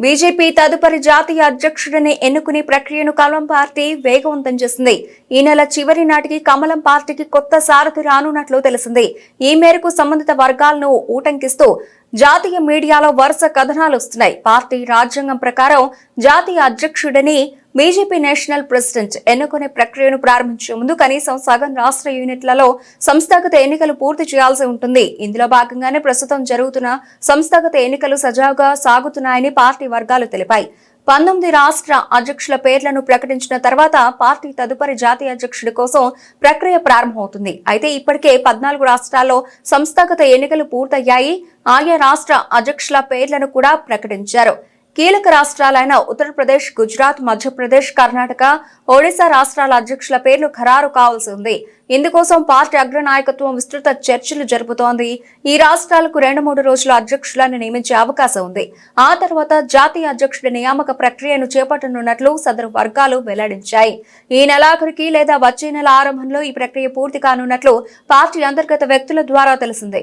BJP తదుపరి జాతీయ అధ్యక్షుడిని ఎన్నుకునే ప్రక్రియను కమలం పార్టీ వేగవంతం చేసింది. ఈ నెల చివరి నాటికి కమలం పార్టీకి కొత్త సారథి రానున్నట్లు తెలిసింది. ఈ మేరకు సంబంధిత వర్గాలను ఊటంకిస్తూ జాతీయ మీడియాలో వరుస కథనాలు వస్తున్నాయి. పార్టీ రాజ్యాంగం ప్రకారం జాతీయ అధ్యక్షుడిని బీజేపీ నేషనల్ ప్రెసిడెంట్ ఎన్నుకునే ప్రక్రియను ప్రారంభించే ముందు కనీసం సగం రాష్ట్ర యూనిట్లలో సంస్థాగత ఎన్నికలు పూర్తి చేయాల్సి ఉంటుంది. ఇందులో భాగంగానే ప్రస్తుతం జరుగుతున్న సంస్థాగత ఎన్నికలు సజావుగా సాగుతున్నాయని పార్టీ వర్గాలు తెలిపాయి. 19 రాష్ట్ర అధ్యక్షుల పేర్లను ప్రకటించిన తర్వాత పార్టీ తదుపరి జాతీయ అధ్యక్షుడి కోసం ప్రక్రియ ప్రారంభమవుతుంది. అయితే ఇప్పటికే 14 రాష్ట్రాల్లో సంస్థాగత ఎన్నికలు పూర్తయ్యాయి. ఆయా రాష్ట్ర అధ్యక్షుల పేర్లను కూడా ప్రకటించారు. కీలక రాష్ట్రాలైన ఉత్తరప్రదేశ్, గుజరాత్, మధ్యప్రదేశ్, కర్ణాటక, ఒడిశా రాష్ట్రాల అధ్యక్షుల పేర్లు ఖరారు కావాల్సి ఉంది. ఇందుకోసం పార్టీ అగ్రనాయకత్వం విస్తృత చర్చలు జరుపుతోంది. ఈ రాష్ట్రాలకు 2-3 రోజుల అధ్యక్షులను నియమించే అవకాశం ఉంది. ఆ తర్వాత జాతీయ అధ్యక్షుడి నియామక ప్రక్రియను చేపట్టనున్నట్లు సదరు వర్గాలు వెల్లడించాయి. ఈ నెలాఖరికి లేదా వచ్చే నెల ఆరంభంలో ఈ ప్రక్రియ పూర్తి కానున్నట్లు పార్టీ అంతర్గత వ్యక్తుల ద్వారా తెలిసింది.